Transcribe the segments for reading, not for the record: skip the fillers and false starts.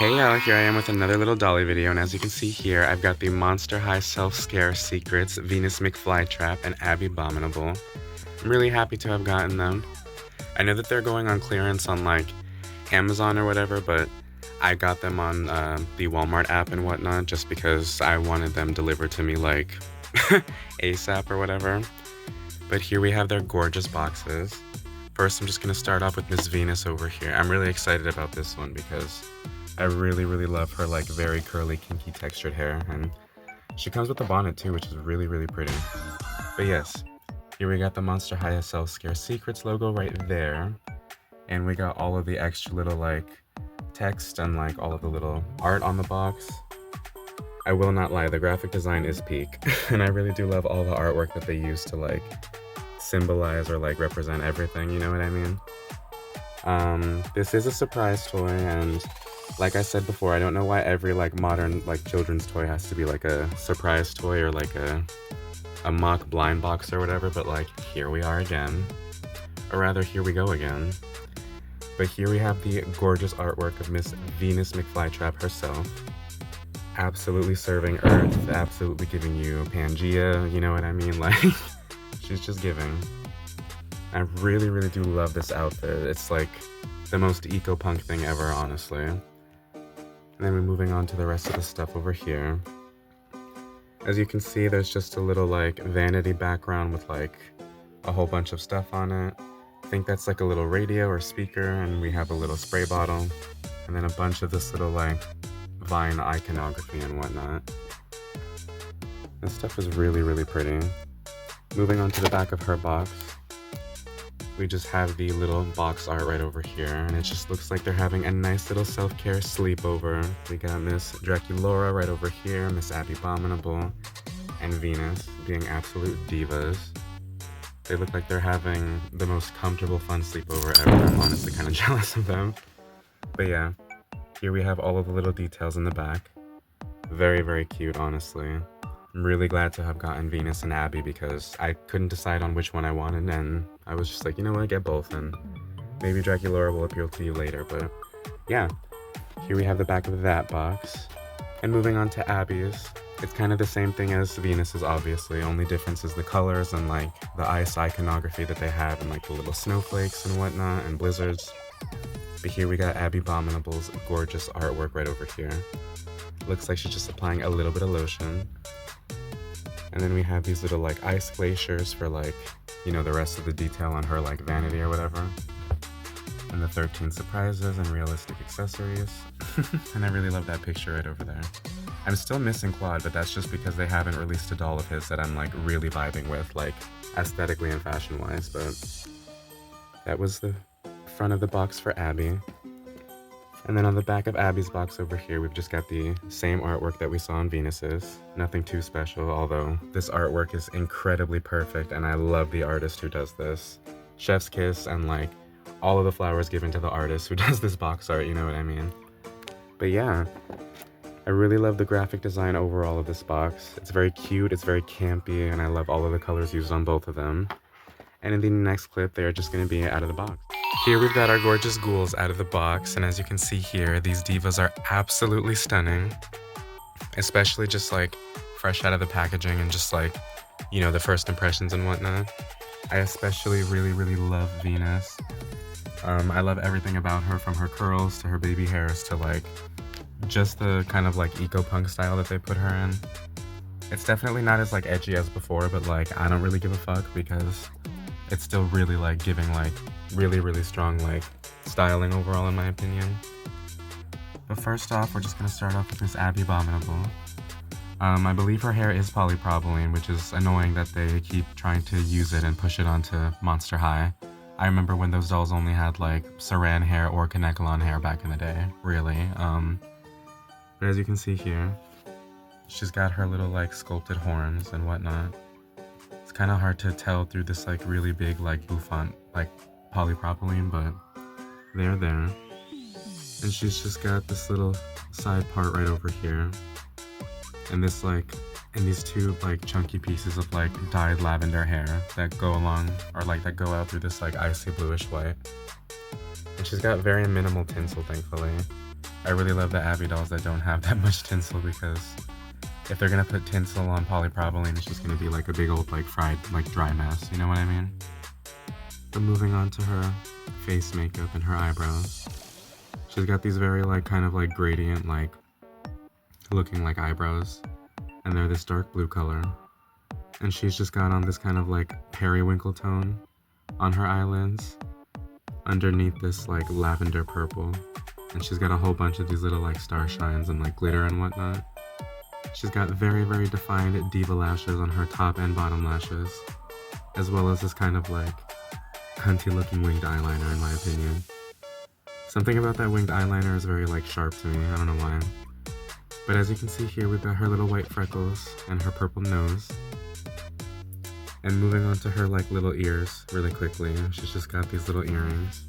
Hey y'all, here I am with another little dolly video, and as you can see here, I've got the Monster High Self-Scare Secrets, Venus McFlytrap, and Abbey Abominable. I'm really happy to have gotten them. I know that they're going on clearance on like Amazon or whatever, but I got them on the Walmart app and whatnot just because I wanted them delivered to me like ASAP or whatever. But here we have their gorgeous boxes. First, I'm just going to start off with Miss Venus over here. I'm really excited about this one because I really love her like very curly, kinky textured hair, and she comes with a bonnet too, which is really pretty. But yes, here we got the Monster High Self-Scare Secrets logo right there, and we got all of the extra little like text and like all of the little art on the box. I will not lie, the graphic design is peak, and I really do love all the artwork that they use to like symbolize or like represent everything, you know what I mean? This is a surprise toy, and like I said before, I don't know why every like modern like children's toy has to be like a surprise toy or like a mock blind box or whatever, but like here we are again. Or rather, here we go again. But here we have the gorgeous artwork of Miss Venus McFlytrap herself. Absolutely serving Earth, absolutely giving you Pangea, you know what I mean? Like, she's just giving. I really do love this outfit. It's like the most eco-punk thing ever, honestly. And then we're moving on to the rest of the stuff over here. As you can see, there's just a little like vanity background with like a whole bunch of stuff on it. I think that's like a little radio or speaker, and we have a little spray bottle, and then a bunch of this little like vine iconography and whatnot. This stuff is really pretty. Moving on to the back of her box, we just have the little box art right over here, and it just looks like they're having a nice little self-care sleepover. We got Miss Draculaura right over here, Miss Abbey Abominable, and Venus being absolute divas. They look like they're having the most comfortable, fun sleepover ever. I'm honestly kind of jealous of them. But yeah, here we have all of the little details in the back. Very cute, honestly. I'm really glad to have gotten Venus and Abbey because I couldn't decide on which one I wanted, and I was just like, you know what, get both, and maybe Draculaura will appeal to you later. But yeah, here we have the back of that box. And moving on to Abbey's, it's kind of the same thing as Venus's, obviously. Only difference is the colors and like the ice iconography that they have, and like the little snowflakes and whatnot and blizzards. But here we got Abbey Abominable's gorgeous artwork right over here. Looks like she's just applying a little bit of lotion. And then we have these little like ice glaciers for like, you know, the rest of the detail on her like vanity or whatever. And the 13 surprises and realistic accessories. And I really love that picture right over there. I'm still missing Claude, but that's just because they haven't released a doll of his that I'm like really vibing with, like aesthetically and fashion wise. But that was the front of the box for Abbey. And then on the back of Abbey's box over here, we've just got the same artwork that we saw on Venus's. Nothing too special, although this artwork is incredibly perfect, and I love the artist who does this. Chef's kiss, and like all of the flowers given to the artist who does this box art, you know what I mean? But yeah, I really love the graphic design overall of this box. It's very cute, it's very campy, and I love all of the colors used on both of them. And in the next clip, they're just going to be out of the box. Here we've got our gorgeous ghouls out of the box, and as you can see here, these divas are absolutely stunning. Especially just like fresh out of the packaging and just like, you know, the first impressions and whatnot. I especially really love Venus. I love everything about her, from her curls to her baby hairs to like just the kind of like eco-punk style that they put her in. It's definitely not as like edgy as before, but like I don't really give a fuck because it's still really like giving like really strong like styling overall, in my opinion. But first off, we're just gonna start off with Miss Abbey Abominable. I believe her hair is polypropylene, which is annoying that they keep trying to use it and push it onto Monster High. I remember when those dolls only had like saran hair or Kanekalon hair back in the day, really. But as you can see here, she's got her little like sculpted horns and whatnot. It's kind of hard to tell through this like really big like bouffant like polypropylene, but they're there. And she's just got this little side part right over here, and this like, and these two like chunky pieces of like dyed lavender hair that go along, or like that go out through this like icy bluish white. And she's got very minimal tinsel, thankfully. I really love the Abbey dolls that don't have that much tinsel, because if they're gonna put tinsel on polypropylene, it's just gonna be like a big old like fried, like dry mess, you know what I mean? But moving on to her face makeup and her eyebrows. She's got these very like kind of like gradient like looking like eyebrows, and they're this dark blue color. And she's just got on this kind of like periwinkle tone on her eyelids underneath this like lavender purple. And she's got a whole bunch of these little like star shines and like glitter and whatnot. She's got very, very defined diva lashes on her top and bottom lashes, as well as this kind of like cunty looking winged eyeliner in my opinion. Something about that winged eyeliner is very like sharp to me, I don't know why. But as you can see here, we've got her little white freckles and her purple nose. And moving on to her like little ears really quickly, she's just got these little earrings.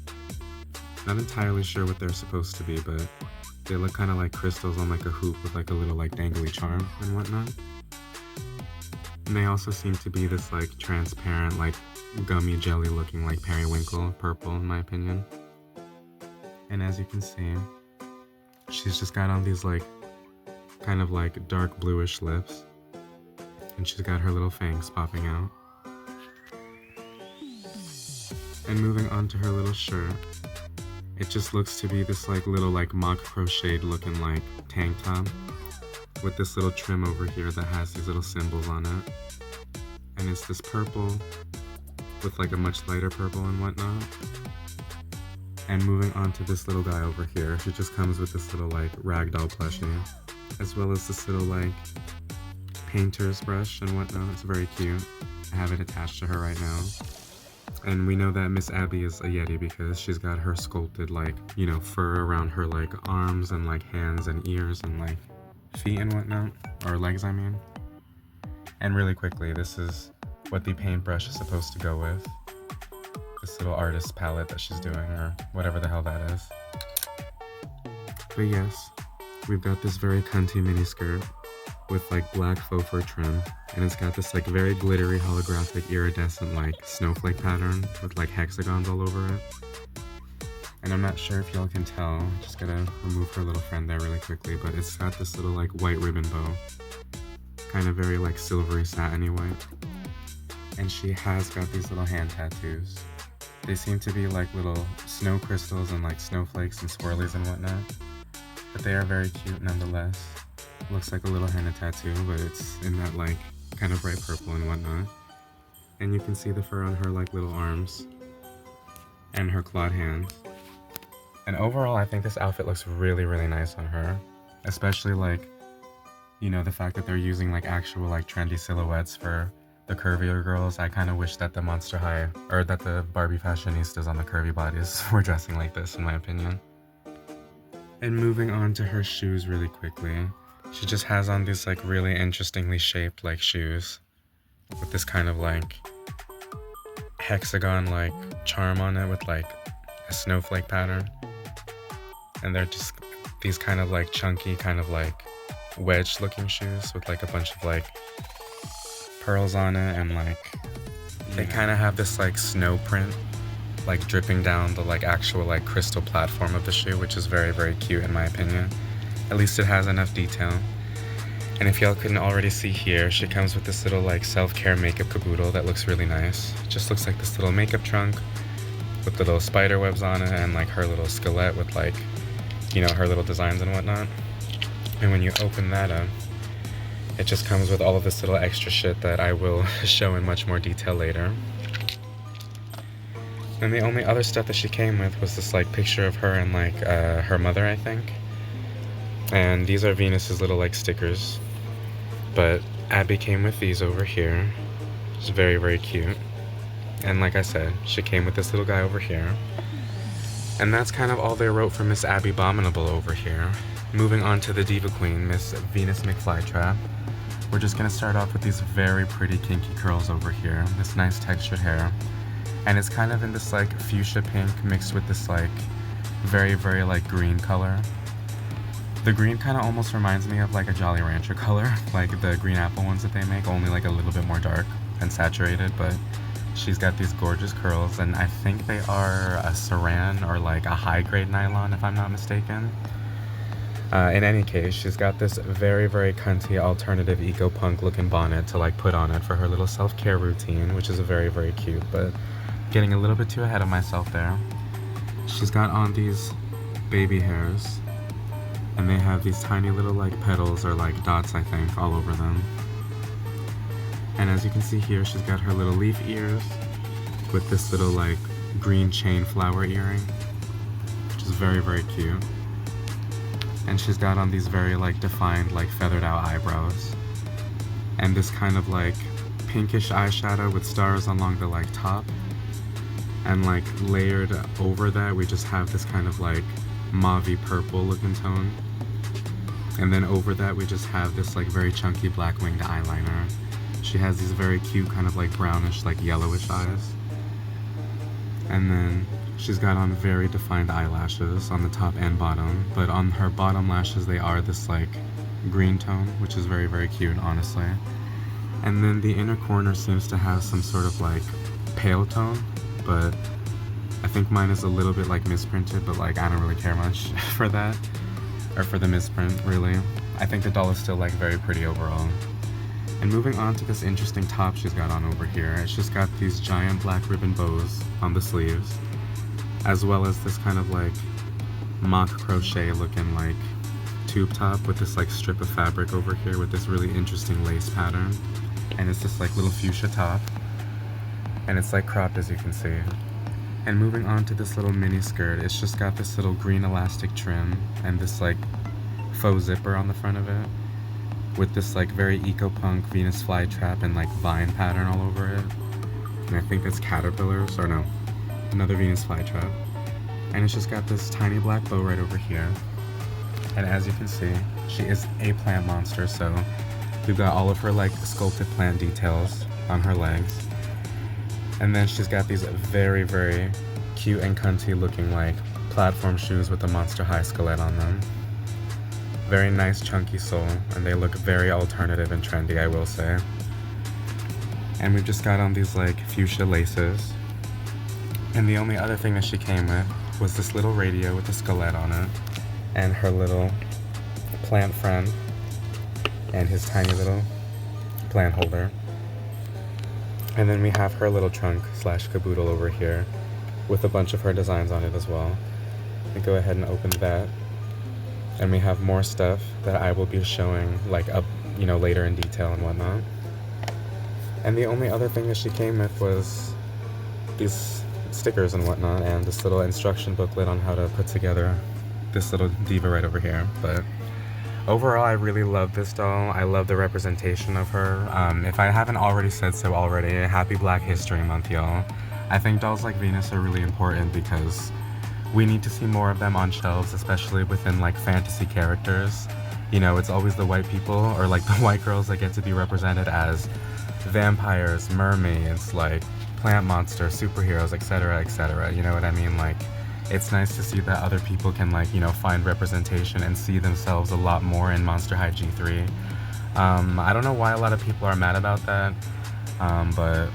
Not entirely sure what they're supposed to be, but they look kind of like crystals on like a hoop with like a little like dangly charm and whatnot. And they also seem to be this like transparent, like gummy jelly looking like periwinkle purple in my opinion. And as you can see, she's just got on these like kind of like dark bluish lips. And she's got her little fangs popping out. And moving on to her little shirt, it just looks to be this like little like mock crocheted looking like tank top with this little trim over here that has these little symbols on it. And it's this purple with like a much lighter purple and whatnot. And moving on to this little guy over here, she just comes with this little like ragdoll plushie, as well as this little like painter's brush and whatnot. It's very cute. I have it attached to her right now. And we know that Miss Abbey is a Yeti because she's got her sculpted like, you know, fur around her like arms and like hands and ears and like feet and whatnot, or legs I mean. And really quickly, this is what the paintbrush is supposed to go with. This little artist palette that she's doing, or whatever the hell that is. But yes, we've got this very cunty mini skirt with like black faux fur trim, and it's got this like very glittery holographic iridescent like snowflake pattern with like hexagons all over it. And I'm not sure if y'all can tell, I'm just gonna remove her little friend there really quickly, but it's got this little like white ribbon bow, kind of very like silvery satiny white. And she has got these little hand tattoos. They seem to be like little snow crystals and like snowflakes and swirlies and whatnot, but they are very cute nonetheless. Looks like a little henna tattoo, but it's in that like kind of bright purple and whatnot. And you can see the fur on her like little arms and her clawed hands. And overall, I think this outfit looks really, really nice on her. Especially like, you know, the fact that they're using like actual like trendy silhouettes for the curvier girls. I kind of wish that the Monster High, or that the Barbie fashionistas on the curvy bodies were dressing like this, in my opinion. And moving on to her shoes really quickly. She just has on these like really interestingly shaped like shoes with this kind of like hexagon like charm on it with like a snowflake pattern. And they're just these kind of like chunky kind of like wedge looking shoes with like a bunch of like pearls on it, and like they kind of have this like snow print like dripping down the like actual like crystal platform of the shoe, which is very, very cute in my opinion. At least it has enough detail. And if y'all couldn't already see here, she comes with this little like self-care makeup caboodle that looks really nice. It just looks like this little makeup trunk with the little spider webs on it, and like her little skeleton with like, you know, her little designs and whatnot. And when you open that up, it just comes with all of this little extra shit that I will show in much more detail later. And the only other stuff that she came with was this like picture of her and like her mother, I think. And these are Venus's little like stickers. But Abbey came with these over here. It's very, very cute. And like I said, she came with this little guy over here. And that's kind of all they wrote for Miss Abbey Abominable over here. Moving on to the Diva Queen, Miss Venus McFlytrap. We're just gonna start off with these very pretty kinky curls over here. This nice textured hair. And it's kind of in this like fuchsia pink mixed with this like very, very like green color. The green kind of almost reminds me of like a Jolly Rancher color, like the green apple ones that they make, only like a little bit more dark and saturated. But she's got these gorgeous curls, and I think they are a saran or like a high grade nylon if I'm not mistaken. In any case, she's got this very, very cunty alternative eco-punk looking bonnet to like put on it for her little self-care routine, which is very, very cute, but getting a little bit too ahead of myself there. She's got on these baby hairs, and they have these tiny little like petals or like dots, I think, all over them. And as you can see here, she's got her little leaf ears with this little like green chain flower earring, which is very, very cute. And she's got on these very like defined like feathered out eyebrows, and this kind of like pinkish eyeshadow with stars along the like top, and like layered over that we just have this kind of like mauvey purple looking tone, and then over that we just have this like very chunky black winged eyeliner. She has these very cute kind of like brownish like yellowish eyes, and then she's got on very defined eyelashes on the top and bottom, but on her bottom lashes they are this like green tone, which is very, very cute, honestly. And then the inner corner seems to have some sort of like pale tone, but I think mine is a little bit like misprinted, but like I don't really care much for that, or for the misprint really. I think the doll is still like very pretty overall. And moving on to this interesting top she's got on over here, it's just got these giant black ribbon bows on the sleeves, as well as this kind of like mock crochet looking like tube top with this like strip of fabric over here with this really interesting lace pattern. And it's this like little fuchsia top, and it's like cropped, as you can see. And moving on to this little mini skirt, it's just got this little green elastic trim and this like faux zipper on the front of it with this like very eco-punk Venus flytrap and like vine pattern all over it. And I think that's caterpillars, or no, another Venus flytrap. And it's just got this tiny black bow right over here. And as you can see, she is a plant monster, so we've got all of her like sculpted plant details on her legs. And then she's got these very, very cute and cunty looking like platform shoes with a Monster High skelet on them. Very nice chunky sole, and they look very alternative and trendy, I will say. And we've just got on these like fuchsia laces. And the only other thing that she came with was this little radio with a skelet on it, and her little plant friend, and his tiny little plant holder. And then we have her little trunk slash caboodle over here with a bunch of her designs on it as well. We go ahead and open that, and we have more stuff that I will be showing like up, you know, later in detail and whatnot. And the only other thing that she came with was these stickers and whatnot, and this little instruction booklet on how to put together this little diva right over here. But overall, I really love this doll. I love the representation of her. If I haven't already said so already, happy Black History Month, y'all. I think dolls like Venus are really important because we need to see more of them on shelves, especially within like fantasy characters. You know, it's always the white people or like the white girls that get to be represented as vampires, mermaids, like plant monsters, superheroes, etc., etc. You know what I mean? Like, it's nice to see that other people can like, you know, find representation and see themselves a lot more in Monster High G3. I don't know why a lot of people are mad about that, but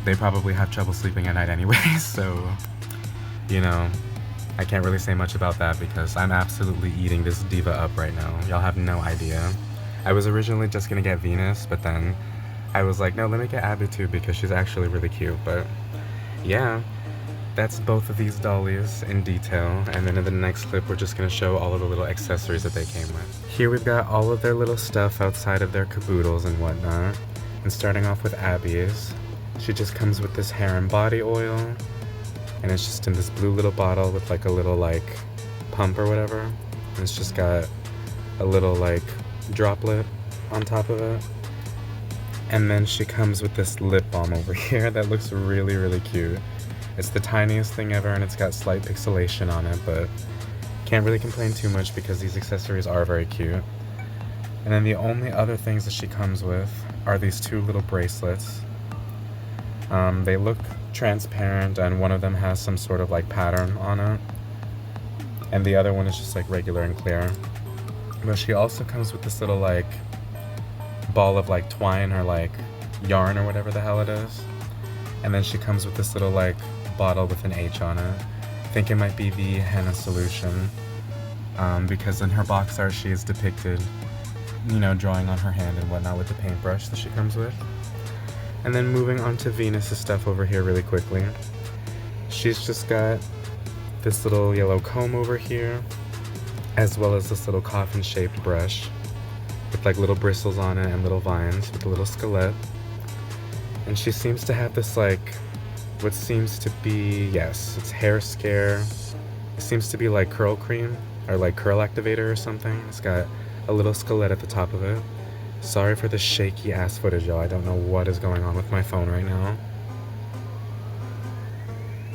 they probably have trouble sleeping at night anyway, so, you know, I can't really say much about that because I'm absolutely eating this diva up right now. Y'all have no idea. I was originally just gonna get Venus, but then I was like, no, let me get Abbey too because she's actually really cute. But yeah, that's both of these dollies in detail, and then in the next clip we're just going to show all of the little accessories that they came with. Here we've got all of their little stuff outside of their caboodles and whatnot. And starting off with Abbey's, she just comes with this hair and body oil, and it's just in this blue little bottle with like a little like pump or whatever. And it's just got a little like droplet on top of it. And then she comes with this lip balm over here that looks really, really cute. It's the tiniest thing ever, and it's got slight pixelation on it, but can't really complain too much because these accessories are very cute. And then the only other things that she comes with are these two little bracelets. They look transparent, and one of them has some sort of like pattern on it, and the other one is just like regular and clear. But she also comes with this little like ball of like twine or like yarn or whatever the hell it is. And then she comes with this little like bottle with an H on it. I think it might be the henna solution. because in her box art she is depicted, you know, drawing on her hand and whatnot with the paintbrush that she comes with. And then moving on to Venus's stuff over here really quickly. She's just got this little yellow comb over here, as well as this little coffin-shaped brush with like little bristles on it and little vines with a little skeleton. And she seems to have this like, what seems to be, yes, it's hair scare. It seems to be like curl cream or like curl activator or something. It's got a little skeleton at the top of it. Sorry for the shaky ass footage, y'all. I don't know what is going on with my phone right now.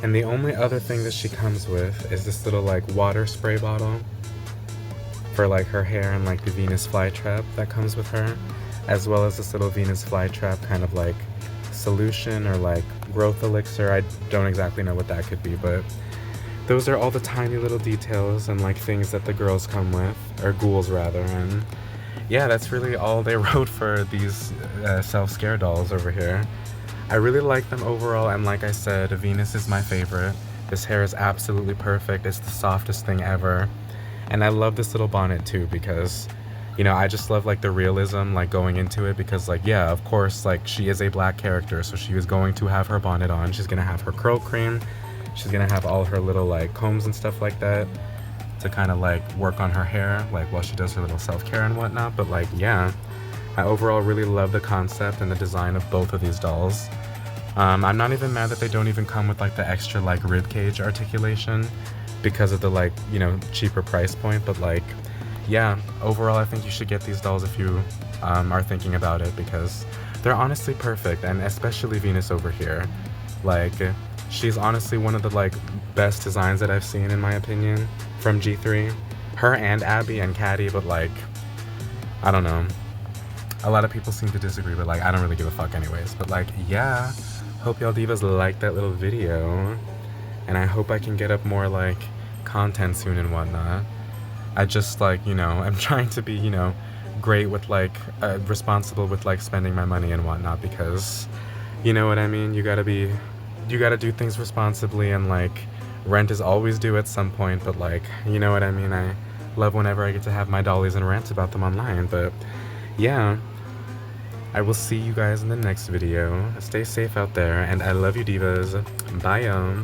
And the only other thing that she comes with is this little like water spray bottle for like her hair and like the Venus flytrap that comes with her, as well as this little Venus flytrap kind of like solution or like growth elixir. I don't exactly know what that could be, but those are all the tiny little details and like things that the girls come with, or ghouls rather. And yeah, that's really all they wrote for these self-scare dolls over here. I really like them overall, and like I said, Venus is my favorite. This hair is absolutely perfect. It's the softest thing ever. And I love this little bonnet too, because, you know, I just love like the realism like going into it, because like, yeah, of course, like she is a black character, so she is going to have her bonnet on. She's gonna have her curl cream. She's gonna have all her little like combs and stuff like that to kind of like work on her hair like while she does her little self-care and whatnot. But like, yeah, I overall really love the concept and the design of both of these dolls. I'm not even mad that they don't even come with like the extra like rib cage articulation because of the like, you know, cheaper price point. But like, yeah, overall I think you should get these dolls if you are thinking about it, because they're honestly perfect. And especially Venus over here, like she's honestly one of the like best designs that I've seen, in my opinion, from G3. Her and Abbey and Caddy, but like, I don't know. A lot of people seem to disagree, but like, I don't really give a fuck anyways. But like, yeah, hope y'all divas liked that little video. And I hope I can get up more like content soon and whatnot. I just like, you know, I'm trying to be, you know, great with like, responsible with like spending my money and whatnot, because, you know what I mean? You gotta do things responsibly, and like, rent is always due at some point, but like, you know what I mean? I love whenever I get to have my dollies and rant about them online. But yeah, I will see you guys in the next video. Stay safe out there, and I love you divas. Bye y'all.